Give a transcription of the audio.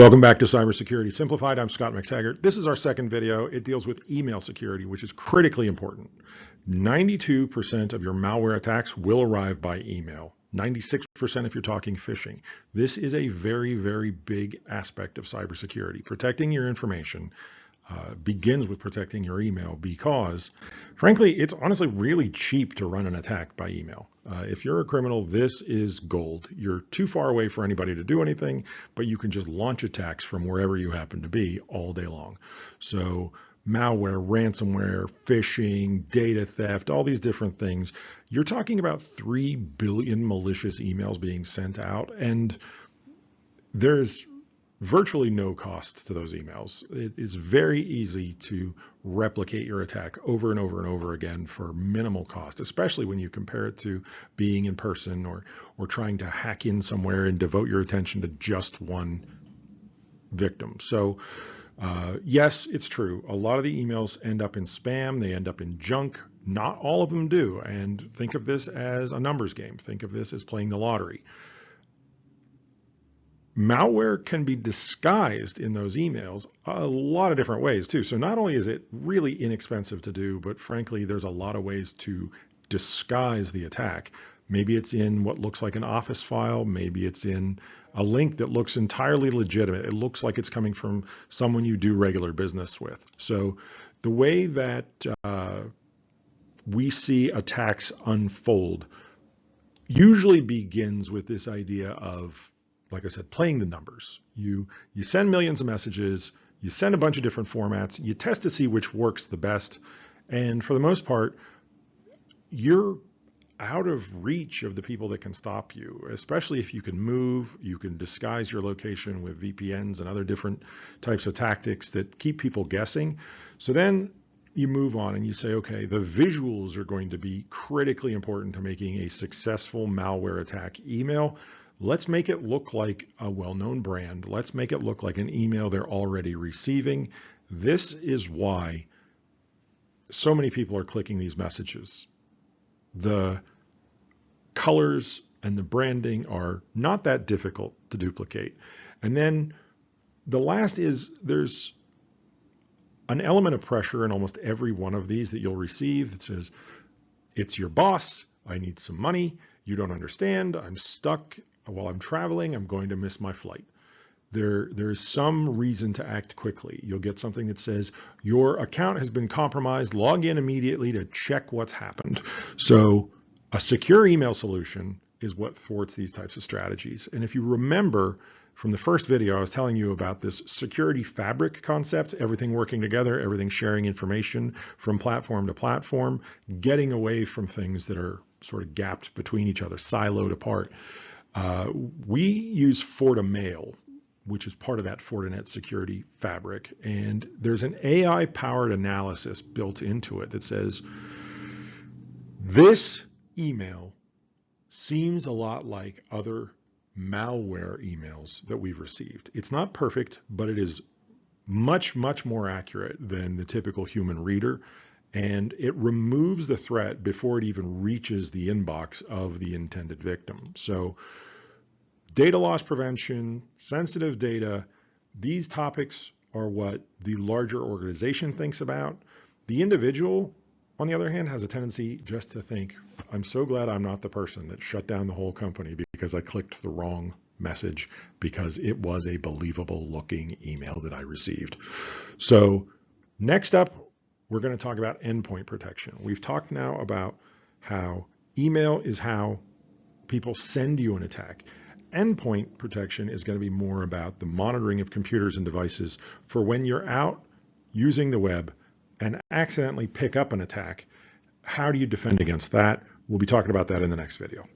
Welcome back to Cybersecurity Simplified. I'm Scott McTaggart. This is our second video. It deals with email security, which is critically important. 92% of your malware attacks will arrive by email. 96% if you're talking phishing. This is a very, very big aspect of cybersecurity. Protecting your information begins with protecting your email because, frankly, it's honestly really cheap to run an attack by email. If you're a criminal, this is gold. You're too far away for anybody to do anything, but you can just launch attacks from wherever you happen to be all day long. So malware, ransomware, phishing, data theft, all these different things. You're talking about 3 billion malicious emails being sent out, and there's virtually no cost to those emails. It is very easy to replicate your attack over and over and over again for minimal cost, especially when you compare it to being in person or trying to hack in somewhere and devote your attention to just one victim. So yes, it's true. A lot of the emails end up in spam. They end up in junk. Not all of them do. And think of this as a numbers game. Think of this as playing the lottery. Malware can be disguised in those emails a lot of different ways too. So not only is it really inexpensive to do, but frankly, there's a lot of ways to disguise the attack. Maybe it's in what looks like an Office file. Maybe it's in a link that looks entirely legitimate. It looks like it's coming from someone you do regular business with. So the way that we see attacks unfold usually begins with this idea of, like I said, playing the numbers. You send millions of messages, you send a bunch of different formats, you test to see which works the best, and for the most part, you're out of reach of the people that can stop you, especially if you can move, you can disguise your location with VPNs and other different types of tactics that keep people guessing. So then you move on and you say, okay, the visuals are going to be critically important to making a successful malware attack email. Let's make it look like a well-known brand. Let's make it look like an email they're already receiving. This is why so many people are clicking these messages. The colors and the branding are not that difficult to duplicate. And then the last is there's an element of pressure in almost every one of these that you'll receive that says, it's your boss, I need some money, you don't understand, I'm stuck. While I'm traveling, I'm going to miss my flight. There's some reason to act quickly. You'll get something that says your account has been compromised. Log in immediately to check what's happened. So a secure email solution is what thwarts these types of strategies. And if you remember from the first video, I was telling you about this security fabric concept, everything working together, everything sharing information from platform to platform, getting away from things that are sort of gapped between each other, siloed apart. We use FortiMail, which is part of that Fortinet security fabric. And there's an AI-powered analysis built into it that says, this email seems a lot like other malware emails that we've received. It's not perfect, but it is much, much more accurate than the typical human reader. And it removes the threat before it even reaches the inbox of the intended victim. So data loss prevention, sensitive data, these topics are what the larger organization thinks about. The individual, on the other hand, has a tendency just to think, I'm so glad I'm not the person that shut down the whole company because I clicked the wrong message because it was a believable looking email that I received. So next up, we're going to talk about endpoint protection. We've talked now about how email is how people send you an attack. Endpoint protection is going to be more about the monitoring of computers and devices for when you're out using the web and accidentally pick up an attack. How do you defend against that? We'll be talking about that in the next video.